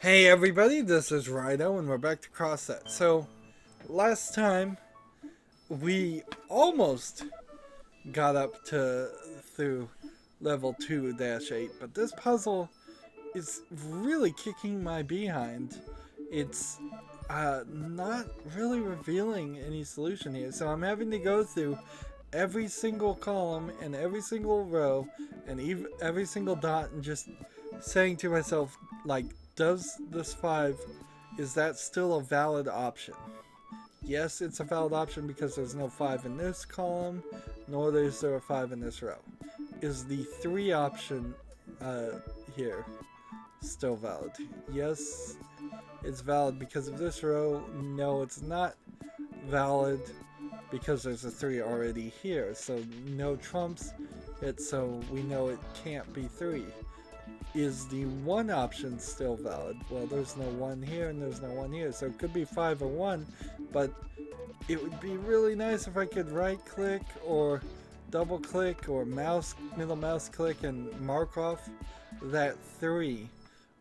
Hey everybody, this is Rydo and we're back to cross that. So, last time we almost got up to through level 2-8, but this puzzle is really kicking my behind. It's not really revealing any solution here, so I'm having to go through every single column and every single row and every single dot and just saying to myself, like, does this 5, is that still a valid option? Yes, it's a valid option because there's no 5 in this column, nor is there a 5 in this row. Is the 3 option here still valid? Yes, it's valid because of this row. No, it's not valid because there's a 3 already here. So no trumps it, so we know it can't be 3. Is the 1 option still valid? Well, there's no 1 here and there's no 1 here, so it could be 5 or 1, but it would be really nice if I could right click or double click or middle mouse click and mark off that 3.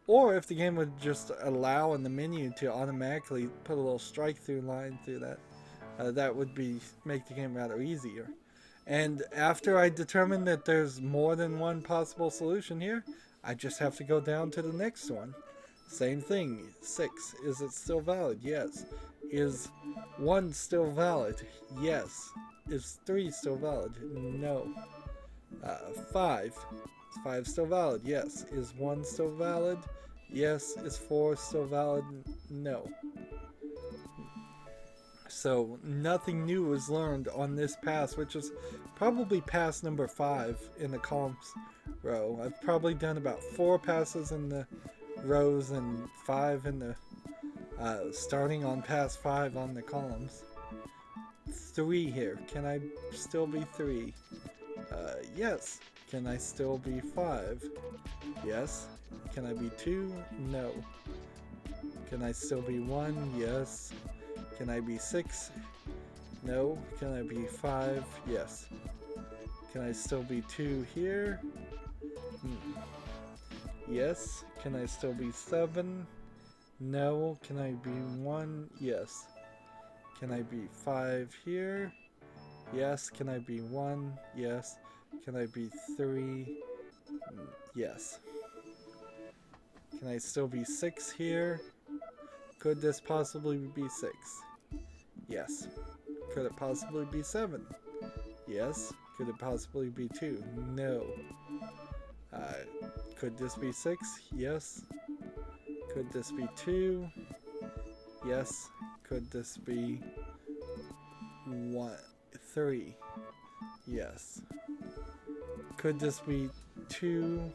Or if the game would just allow in the menu to automatically put a little strike through line through that, that would make the game rather easier. And after I determine that there's more than one possible solution here, I just have to go down to the next one. Same thing. 6. Is it still valid? Yes. Is 1 still valid? Yes. Is 3 still valid? No. 5. Is 5 still valid? Yes. Is 1 still valid? Yes. Is 4 still valid? No. So nothing new was learned on this pass, which is probably pass number 5 in the columns row. I've probably done about 4 passes in the rows and 5 in the starting on pass 5 on the columns. 3 here. Can I still be 3? Yes. Can I still be 5? Yes. Can I be 2? No. Can I still be 1? Yes. Can I be 6? No. Can I be 5? Yes. Can I still be 2 here? Yes. Can I still be 7? No. Can I be 1? Yes. Can I be 5 here? Yes. Can I be 1? Yes. Can I be 3? Yes. Can I still be 6 here? Could this possibly be 6? Yes. Could it possibly be 7? Yes. Could it possibly be 2? No. Could this be 6? Yes. Could this be 2? Yes. Could this be 3? Yes. Could this be 2?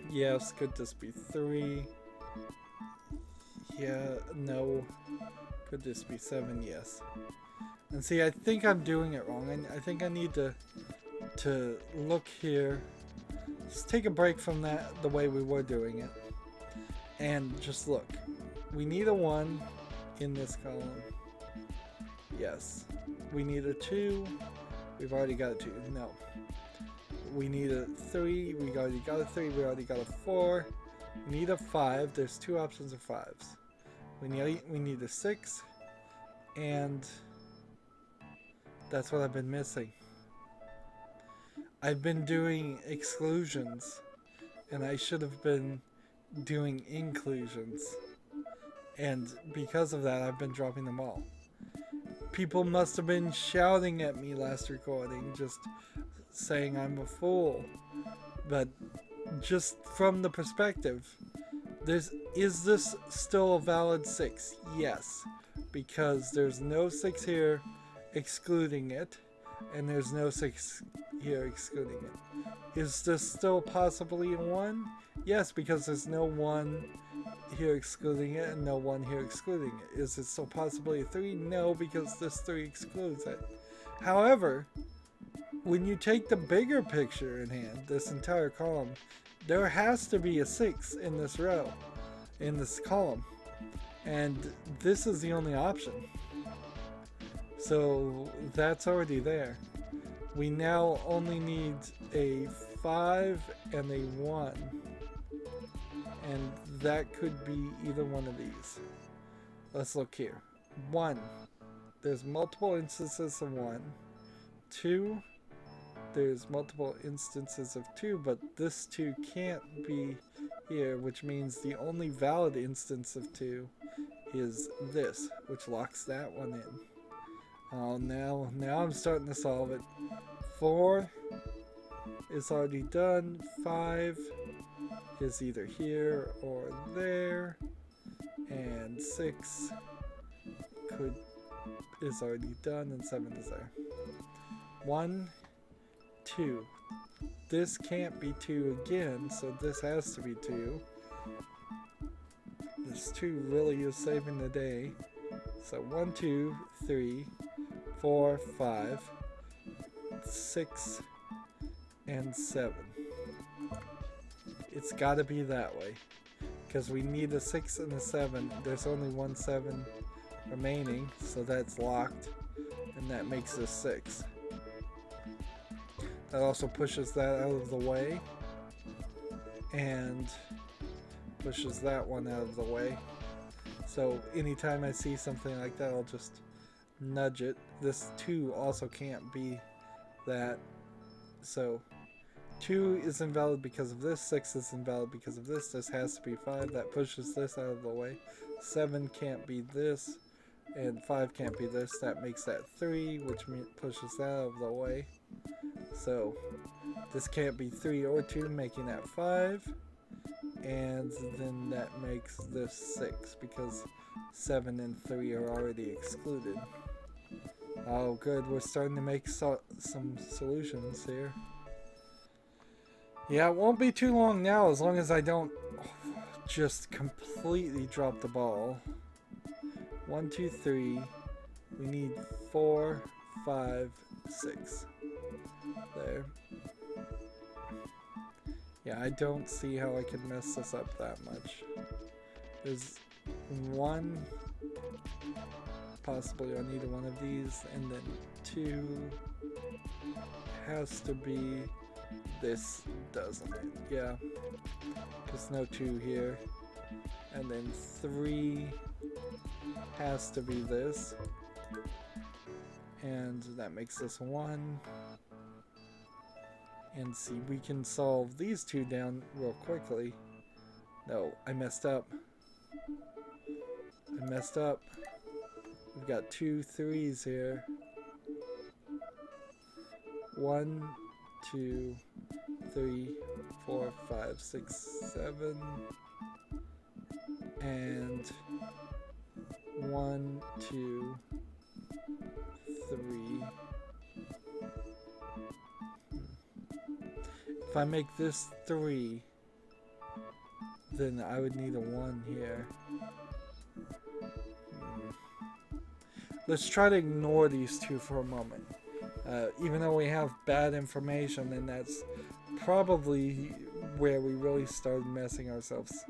Yes. Could this be 3? Yeah, no. Could this be 7? Yes. And see, I think I'm doing it wrong. I think I need to look here. Just take a break from the way we were doing it. And just look. We need a 1 in this column. Yes. We need a 2. We've already got a 2. No. We need a 3. We already got a 3. We already got a 4. We need a 5. There's 2 options of 5s. We need a 6. And that's what I've been missing. I've been doing exclusions. And I should have been doing inclusions. And because of that, I've been dropping them all. People must have been shouting at me last recording, just saying I'm a fool. But just from the perspective, is this still a valid 6? Yes, because there's no 6 here excluding it, and there's no 6 here excluding it. Is this still possibly a 1? Yes, because there's no 1 here excluding it and no 1 here excluding it. Is it still possibly a 3? No, because this 3 excludes it. However, when you take the bigger picture in hand, this entire column, there has to be a 6 in this row, in this column, and this is the only option. So that's already there. We now only need a 5 and a 1 And that could be either one of these. Let's look here. 1, there's multiple instances of 1. 2, there's multiple instances of 2, but this 2 can't be here, which means the only valid instance of 2 is this, which locks that one in. Oh, now I'm starting to solve it. 4 is already done. 5 is either here or there, and 6 is already done, and 7 is there. 1, 2. This can't be 2 again, so this has to be 2. This 2 really is saving the day. So 1, 2, 3, 4, 5, 6, and 7. It's got to be that way, because we need a 6 and a 7. There's only one 7 remaining, so that's locked, and that makes us 6. That also pushes that out of the way, and pushes that one out of the way. So anytime I see something like that, I'll just nudge it. This 2 also can't be that. So 2 is invalid because of this, 6 is invalid because of this. This has to be 5. That pushes this out of the way. 7 can't be this, and 5 can't be this. That makes that 3, which pushes that out of the way. So this can't be 3 or 2, making that 5. And then that makes this 6, because 7 and 3 are already excluded. Oh good, we're starting to make some solutions here. Yeah, it won't be too long now, as long as I don't just completely drop the ball. 1, 2, 3. We need 4, 5, 6. There. Yeah, I don't see how I can mess this up that much. There's 1, possibly on either one of these, and then 2 has to be this, doesn't it? Yeah, there's no 2 here. And then 3 has to be this, and that makes this 1. And see, we can solve these 2 down real quickly. No, I messed up. We've got 2 3s here. 1, 2, 3, 4, 5, 6, 7. And 1, 2, 3. If I make this 3, then I would need a 1 here. Let's try to ignore these 2 for a moment. Even though we have bad information, and that's probably where we really started messing ourselves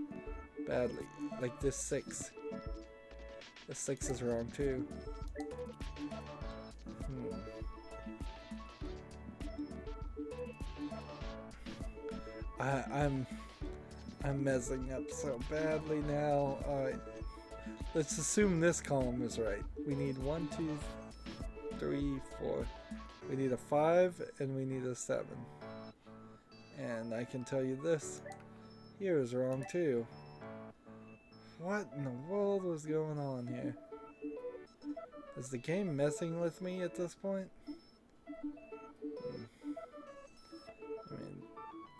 badly. Like this 6. The 6 is wrong too. I'm messing up so badly now. Alright. Let's assume this column is right. We need 1, 2, 3, 4. We need a 5 and we need a 7. And I can tell you this here is wrong too. What in the world was going on here? Is the game messing with me at this point? I mean,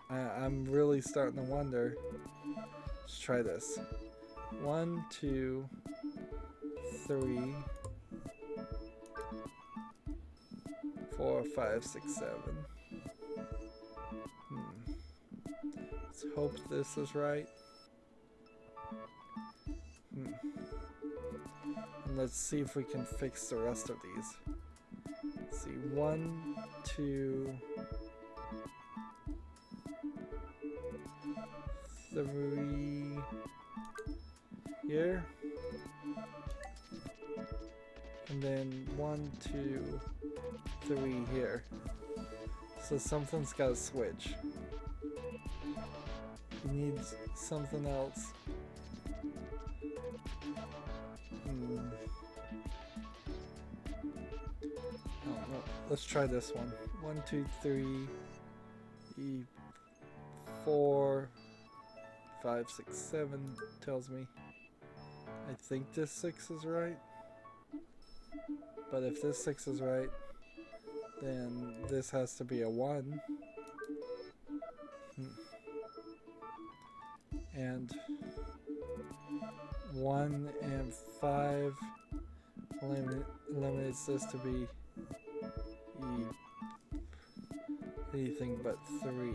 I'm really starting to wonder. Let's try this. 1, 2, 3, 4, 5, 6, 7. Let's hope this is right. And let's see if we can fix the rest of these. Let's see, 1, 2, 3 here, and then 1, 2, 3 here. So something's got to switch. We need something else. Oh no, let's try this one. 1, 2, 3, 4, 5, 6, 7 tells me. I think this 6 is right. But if this 6 is right, then this has to be a 1. And 1 and 5 eliminates this to be anything but 3,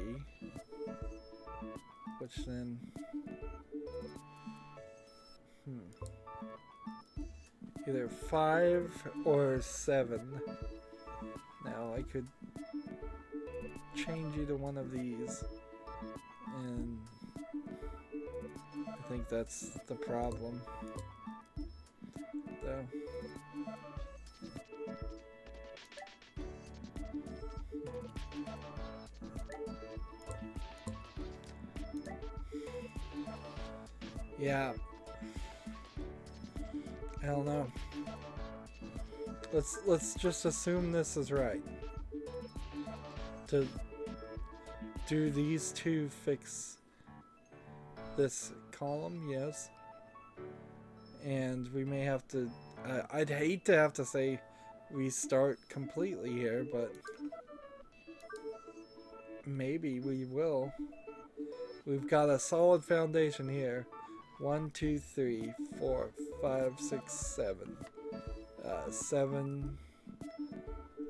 which then either 5 or 7. Now I could change either one of these, and I think that's the problem. Though. Yeah. I don't know. Let's just assume this is right. To do these two fix this column, yes. And we may have to I'd hate to have to say restart completely here, but maybe we will. We've got a solid foundation here. 1, 2, 3, 4, 5, 6, 7. 7,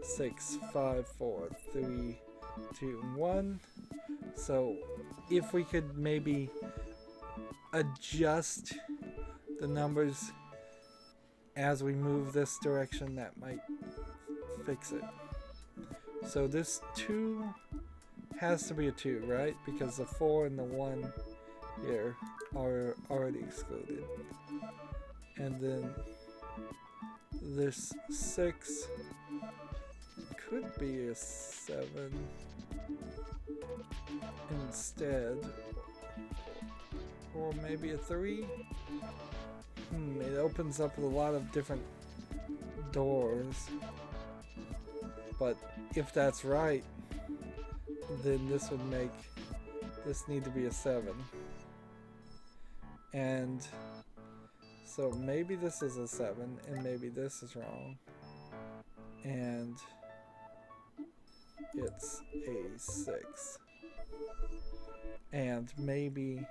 6, 5, 4, 3, 2, 1. So if we could maybe adjust the numbers as we move this direction, that might fix it. So this 2 has to be a 2, right? Because the 4 and the 1 here are already excluded. And then this 6 could be a 7 instead, or maybe a 3. It opens up a lot of different doors, but if that's right, then this would make this need to be a 7. And so maybe this is a 7 and maybe this is wrong, and it's a 6. And maybe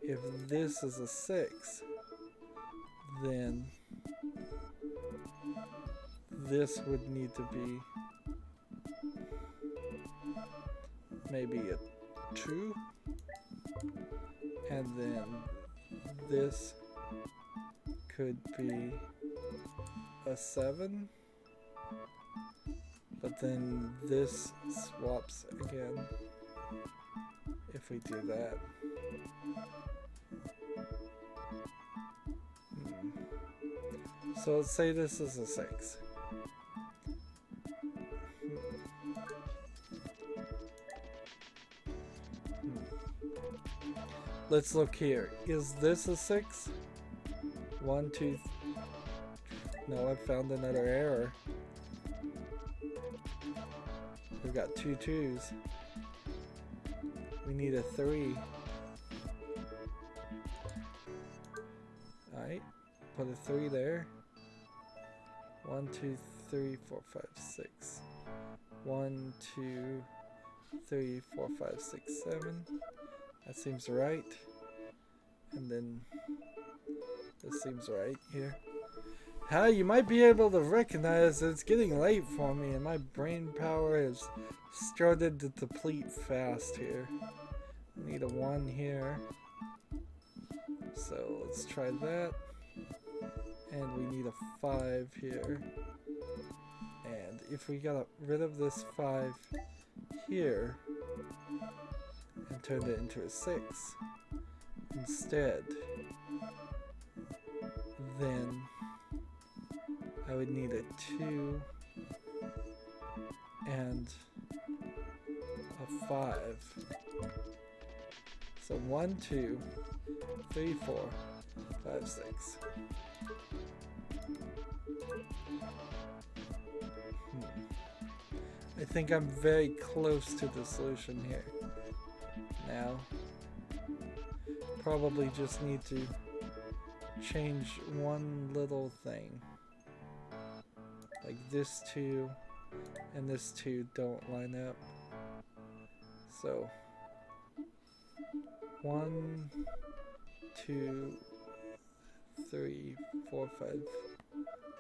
if this is a 6, then this would need to be maybe a 2, and then this could be a 7, but then this swaps again if we do that. So let's say this is a 6. Let's look here. Is this a 6? 1, 2. No, I found another error. We've got 2 2s. We need a 3. Alright, put a 3 there. 1, 2, 3, 4, 5, 6. 1, 2, 3, 4, 5, 6, 7. That seems right. And then this seems right here. You might be able to recognize that it's getting late for me and my brain power has started to deplete fast here. I need a 1 here. So let's try that. And we need a 5 here. And if we got rid of this 5 here and turned it into a 6 instead, then I would need a 2 and a 5. So 1, 2, 3, 4, 5, 6. I think I'm very close to the solution here. Now, probably just need to change one little thing. Like this 2 and this 2 don't line up. So 1, 2, 3, 4, 5,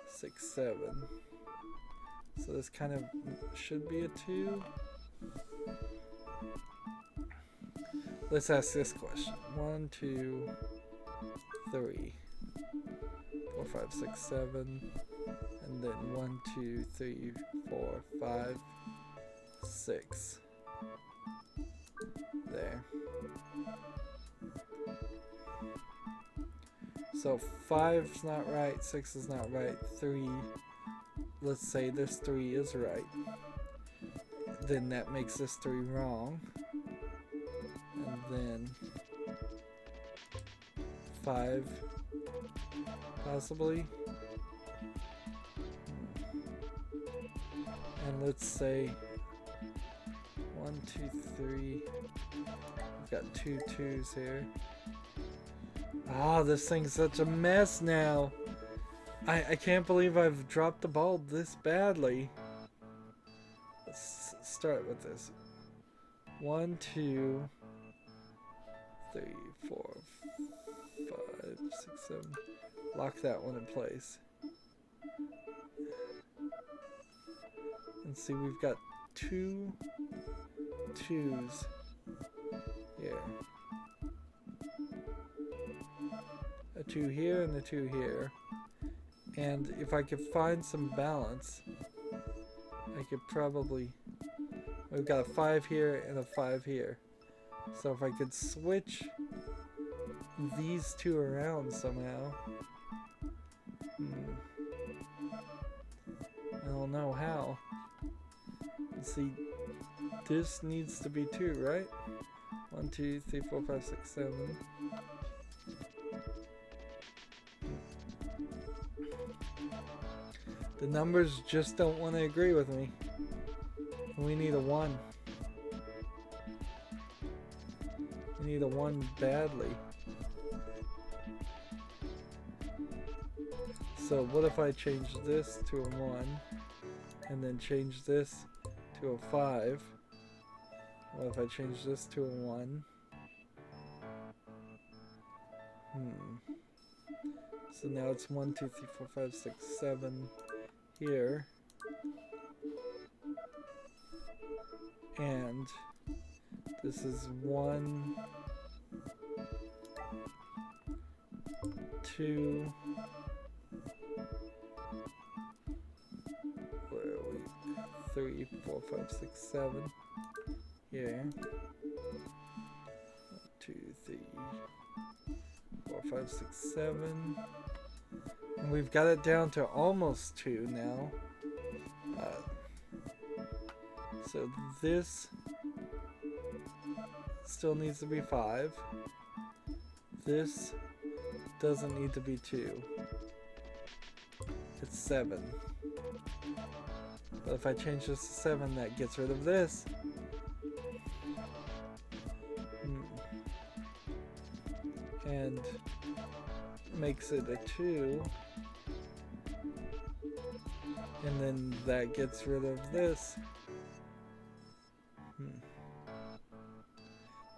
6, 7. So this kind of should be a 2. Let's ask this question. 1, 2, 3, 4, 5, 6, 7. And then 1, 2, 3, 4, 5, 6. There. So 5's not right, 6 is not right, 3, let's say this 3 is right. Then that makes this 3 wrong. And then 5, possibly. And let's say 1, 2, 3. We've got 2 2s here. Ah, this thing's such a mess now. I can't believe I've dropped the ball this badly. Let's start with this. 1, 2, 3, 4, 5, 6, 7. Lock that one in place. And see, we've got 2 2s here. A 2 here and a 2 here. And if I could find some balance, I could probably... We've got a 5 here and a 5 here. So if I could switch these 2 around somehow... I don't know how. Let's see, this needs to be 2, right? 1, 2, 3, 4, 5, 6, 7. The numbers just don't want to agree with me. We need a 1. We need a 1 badly. So what if I change this to a 1 and then change this to a 5? What if I change this to a 1? So now it's 1, 2, 3, 4, 5, 6, 7 here. And this is 1, 2, where are we? 3, 4, 5, 6, 7 here. 1, 2, 3, 4, 5, 6, 7. And we've got it down to almost 2 now. So this still needs to be 5. This doesn't need to be 2. It's 7. But if I change this to 7, that gets rid of this. And makes it a 2. And then that gets rid of this.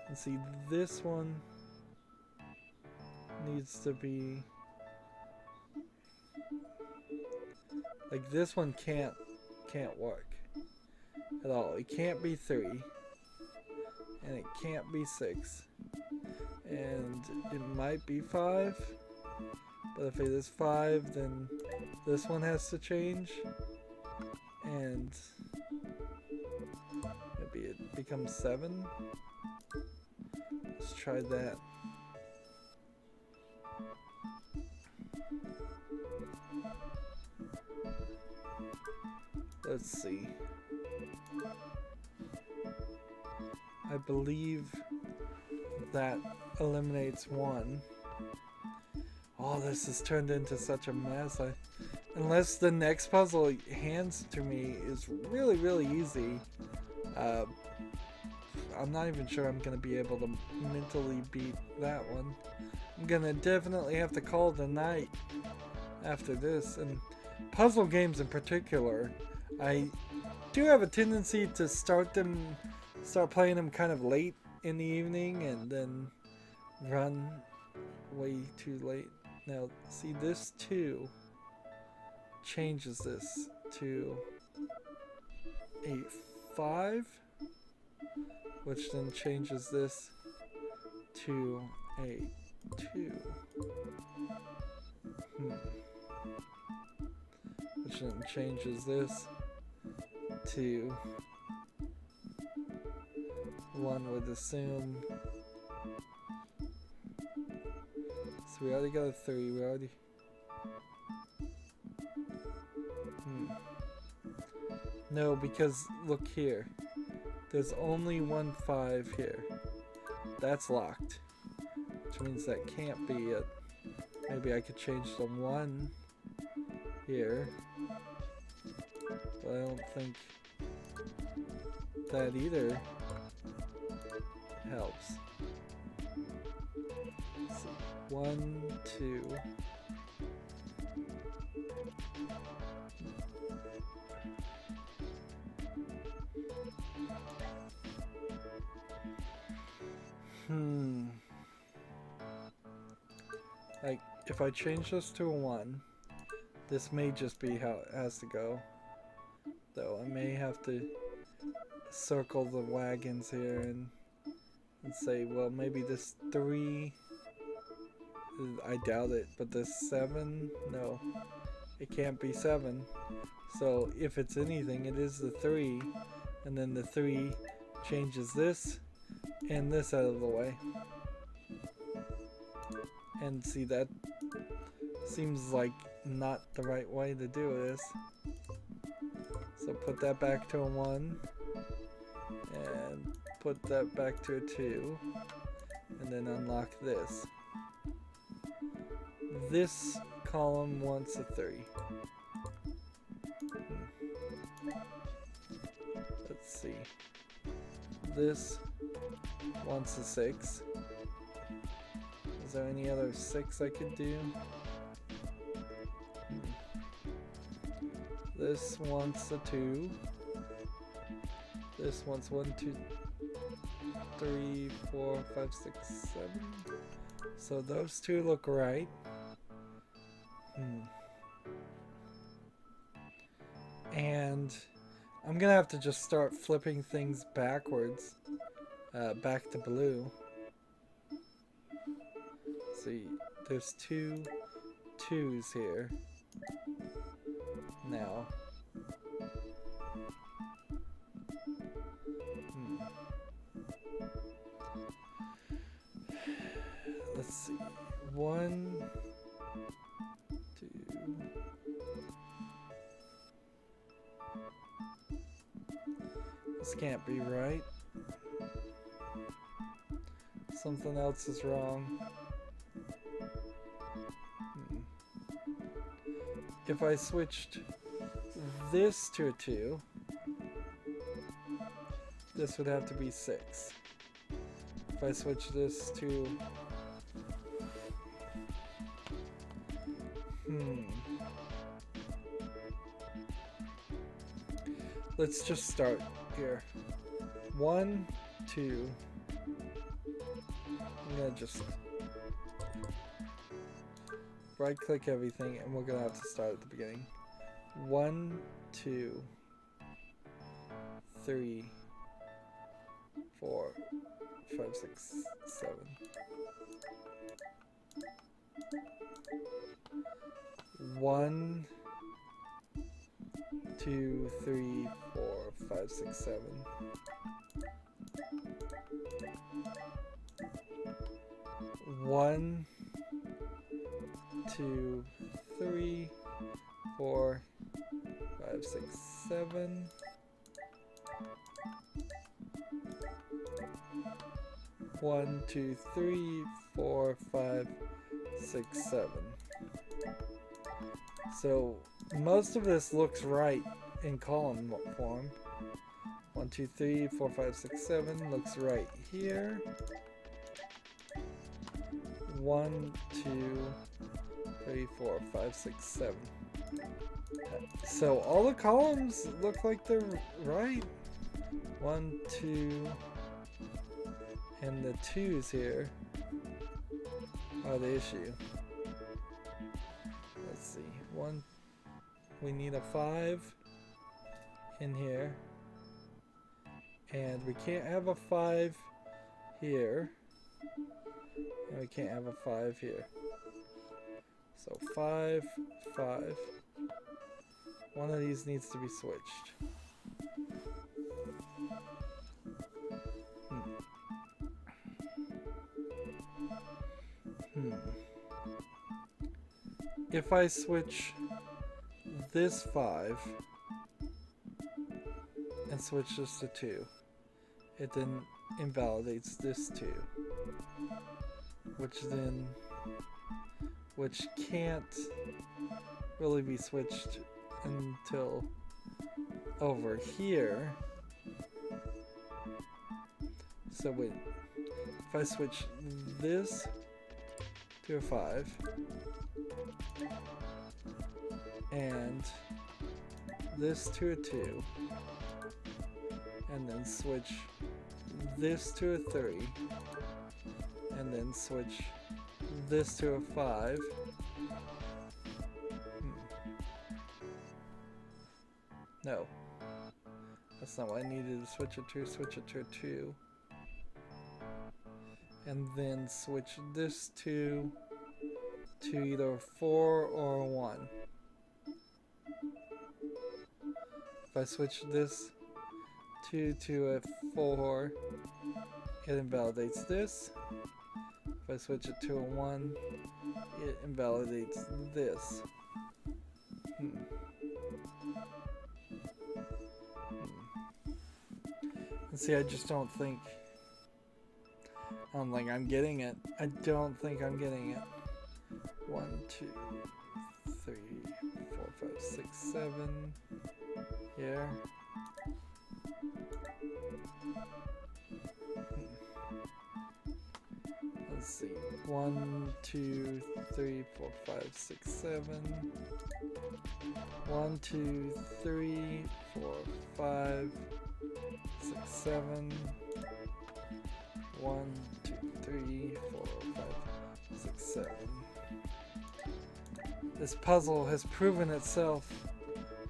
And see, this one needs to be like this one can't work at all. It can't be 3, and it can't be 6, and it might be 5. But if it is 5, then this one has to change, and maybe it becomes 7. Let's try that. Let's see. I believe that eliminates one. Oh, this has turned into such a mess. Unless the next puzzle hands to me is really, really easy, I'm not even sure I'm going to be able to mentally beat that one. I'm going to definitely have to call it a night after this. And puzzle games in particular, I do have a tendency to start playing them kind of late in the evening and then run way too late. Now, see, this 2 changes this to a 5, which then changes this to a 2. Which then changes this to 1 would assume. So we already got a 3, we already... No, because look here. There's only 1 5 here. That's locked. Which means that can't be it. Maybe I could change the 1 here. But I don't think that either helps. Let's see. 1, 2. Like, if I change this to a 1, this may just be how it has to go. Though I may have to circle the wagons here and say, well, maybe this 3, I doubt it, but this 7, no, it can't be 7. So if it's anything, it is the 3, and then the 3 changes this and this out of the way. And see, that seems like not the right way to do this. So put that back to a 1 and put that back to a 2 and then unlock this. This column wants a 3. Let's see. This wants a 6. Is there any other 6 I could do? This wants a 2. This wants 1, 2, 3, 4, 5, 6, 7. So those 2 look right. And I'm gonna have to just start flipping things backwards, back to blue. See, there's 2 2s here. Now. Let's see. 1, 2. This can't be right. Something else is wrong. If I switched this to a 2, this would have to be 6. If I switch this to... Let's just start here. 1, 2. I'm gonna just right click everything and we're gonna have to start at the beginning. 1, 2, 3, 4, 5, 6, 7. 1, 2, 3, 4, 5, 6, 7. 1, 2, 3, 4, 5, 6, 7. 1, 2, 3, 4, 5, 6, 7. So most of this looks right in column form. 1, 2, 3, 4, 5, 6, 7 looks right here. 1, 2, 3, 4, 5, 6, 7. So all the columns look like they're right. 1, 2, and the 2's here are the issue. Let's see. 1, we need a 5 in here. And we can't have a 5 here. And we can't have a 5 here. So 5, 5. One of these needs to be switched. If I switch this 5 and switch this to 2, it then invalidates this 2, which can't really be switched until over here. So wait, if I switch this to a 5 and this to a 2 and then switch this to a 3 and then switch this to a 5, no, that's not what I needed. To switch it to a 2 and then switch this to either 4 or 1. If I switch this 2 to a 4, it invalidates this. If I switch it to a 1, it invalidates this. And see, I just don't think I'm getting it. I don't think I'm getting it. 1, 2, 3, 4, 5, 6, 7. Here. Let's see. 1, 2, 3, 4, 5, 6, 7. 1, 2, 3, 4, 5, 6, 7. 1, 2, 3, 4, 5, 6, 7. This puzzle has proven itself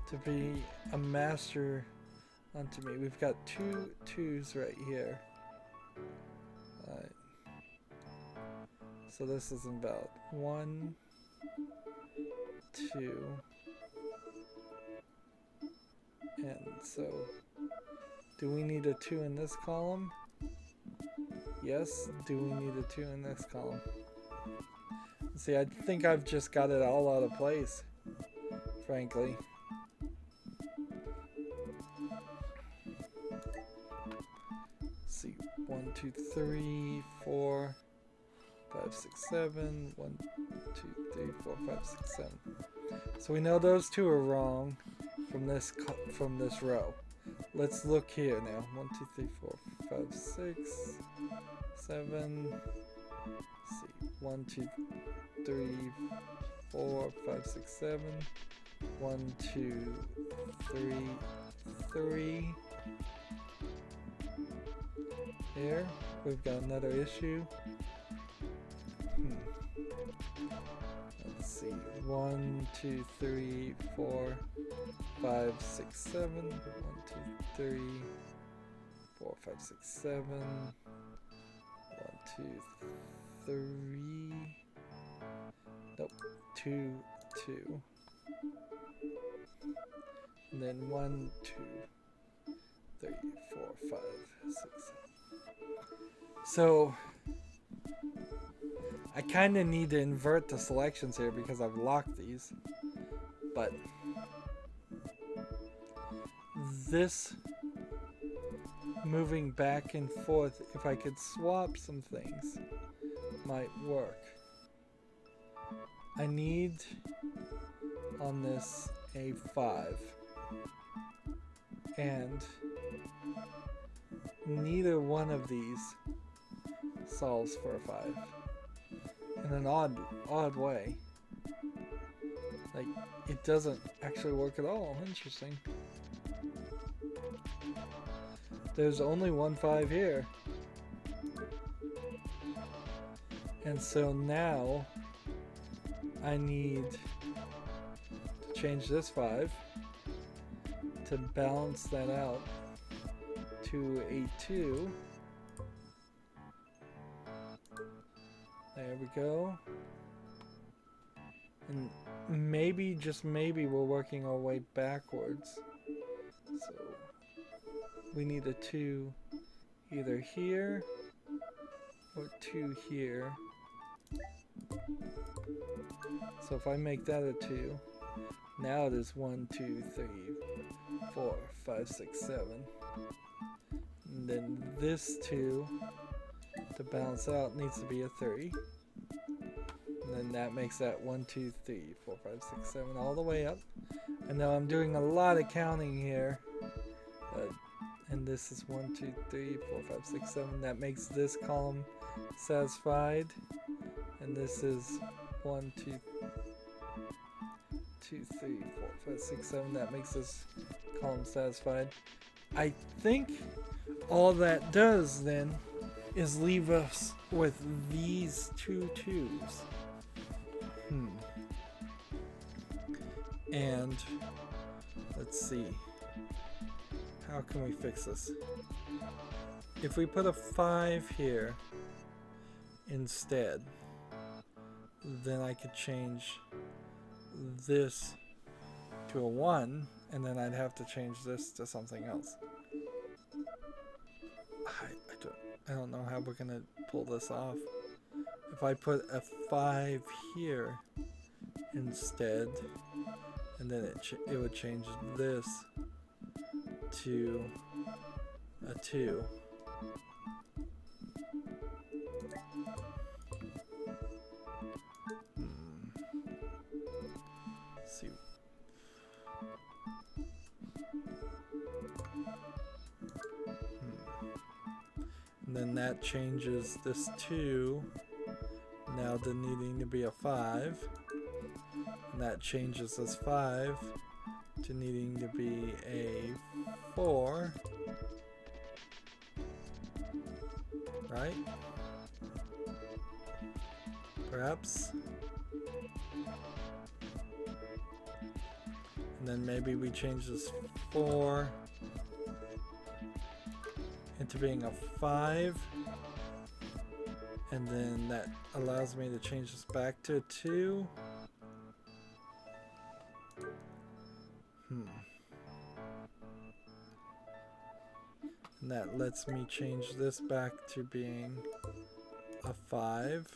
to be a master unto me. We've got 2 2's right here. Alright. So this is invalid. 1, 2. And so, do we need a 2 in this column? Yes. Do we need a 2 in this column? See, I think I've just got it all out of place, frankly. Let's see, 1, 2, 3, 4, 5, 6, 7. 1, 2, 3, 4, 5, 6, 7. So we know those 2 are wrong from this row. Let's look here now. 1, 2, 3, 4, 5, 6, 7. Let's see. 1, 2, 3, 4, 5, 6, 7. 1, 2, 3, 3. Here, we've got another issue. Let's see. 1, 2, 3, 4, 5, 6, 7. 1, 2, 3, 4, 5, 6, 7. 1, 2, 3. Nope. 2, 2. And then 1, 2, 3, 4, 5, 6, 7. So I kind of need to invert the selections here because I've locked these. But moving back and forth, if I could swap some things, might work. I need on this a 5, and neither one of these solves for a 5 in an odd way. Like, it doesn't actually work at all. Interesting. There's only one 5 here. And so now I need to change this 5 to balance that out to a 2. There we go. And maybe, just maybe, we're working our way backwards. So we need a 2 either here or 2 here. So if I make that a 2, now it is 1, 2, 3, 4, 5, 6, 7. And then this 2 to balance out needs to be a 3. And then that makes that 1, 2, 3, 4, 5, 6, 7 all the way up. And now I'm doing a lot of counting here. And this is 1, 2, 3, 4, 5, 6, 7. That makes this column satisfied. And this is 1, 2, 3, 4, 5, 6, 7. That makes this column satisfied. I think all that does then is leave us with these 2 2s. And let's see. How can we fix this? If we put a 5 here instead, then I could change this to a 1, and then I'd have to change this to something else. I don't know how we're gonna pull this off. If I put a 5 here instead, and then it would change this to a 2. Let's see. And then that changes this 2 now to needing to be a 5. And that changes this 5 to needing to be a 4. Right? Perhaps. And then maybe we change this 4 into being a 5. And then that allows me to change this back to a 2. And that lets me change this back to being a 5.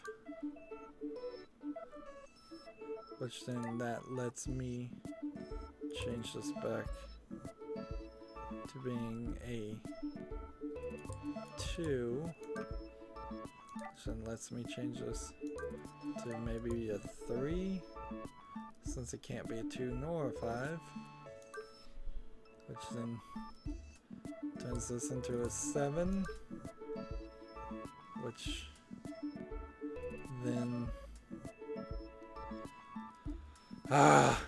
Which then that lets me change this back to being a 2. Which then lets me change this to maybe a 3. Since it can't be a 2 nor a 5. Which then turns this into a 7, which then wow.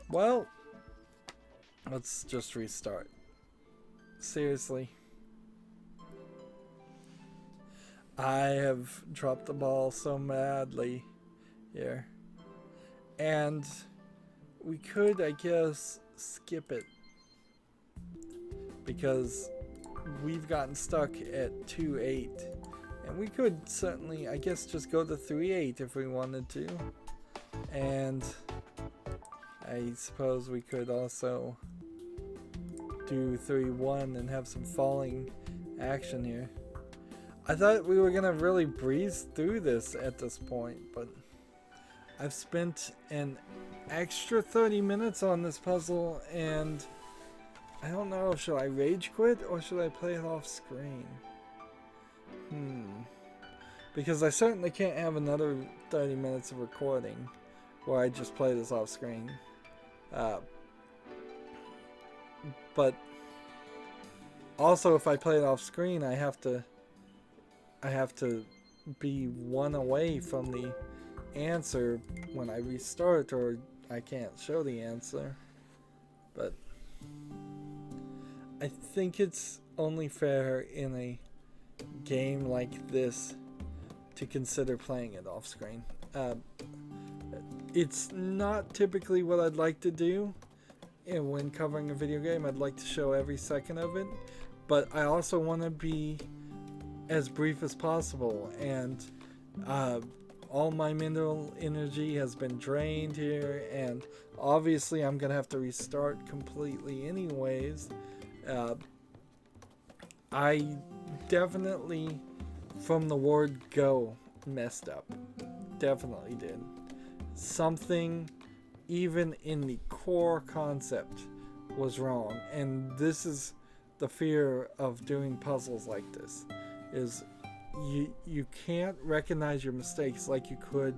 Well, let's just restart. Seriously, I have dropped the ball so madly here. And we could, I guess, skip it, because we've gotten stuck at 2.8, and we could certainly, I guess, just go to 3.8 if we wanted to, and I suppose we could also do 3.1 and have some falling action here. I thought we were gonna really breeze through this at this point, but I've spent an extra 30 minutes on this puzzle, and I don't know, should I rage quit or should I play it off screen? Because I certainly can't have another 30 minutes of recording where I just play this off screen. But also, if I play it off screen, I have to be one away from the answer when I restart, or I can't show the answer. But I think it's only fair in a game like this to consider playing it off screen. It's not typically what I'd like to do, and when covering a video game I'd like to show every second of it, but I also want to be as brief as possible, and all my mineral energy has been drained here, and obviously I'm gonna have to restart completely anyways. I definitely, from the word go, messed up. Definitely did. Something even in the core concept was wrong, and this is the fear of doing puzzles like this, is you can't recognize your mistakes like you could,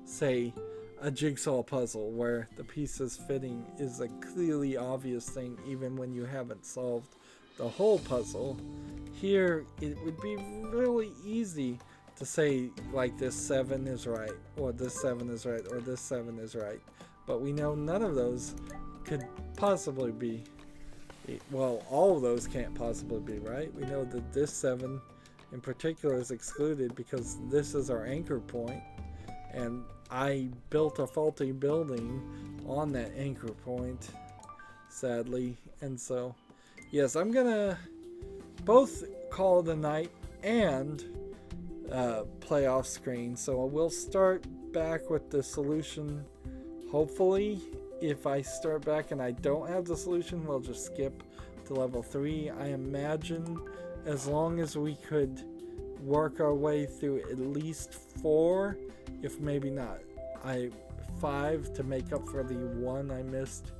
say, a jigsaw puzzle where the pieces fitting is a clearly obvious thing even when you haven't solved the whole puzzle. Here it would be really easy to say, like, this 7 is right, or this 7 is right, or this 7 is right, but we know none of those could possibly be, well, all of those can't possibly be right. We know that this 7 in particular is excluded because this is our anchor point, and I built a faulty building on that anchor point, sadly. And so yes, I'm gonna both call it a night and play off screen. So I will start back with the solution. Hopefully, if I start back and I don't have the solution, we'll just skip to level 3. I imagine as long as we could work our way through at least 4, if maybe not 5, to make up for the 1 I missed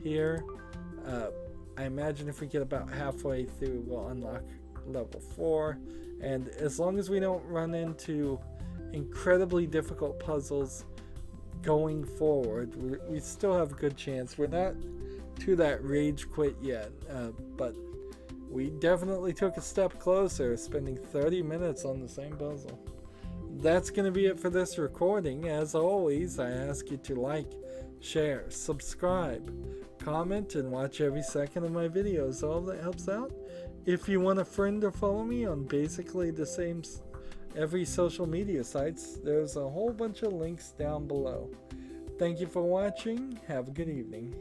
here. I imagine if we get about halfway through, we'll unlock level 4, and as long as we don't run into incredibly difficult puzzles going forward, we still have a good chance. We're not to that rage quit yet, but we definitely took a step closer, spending 30 minutes on the same puzzle. That's going to be it for this recording. As always, I ask you to like, share, subscribe, comment, and watch every second of my videos. All that helps out. If you want a friend to follow me on basically the same every social media sites, there's a whole bunch of links down below. Thank you for watching. Have a good evening.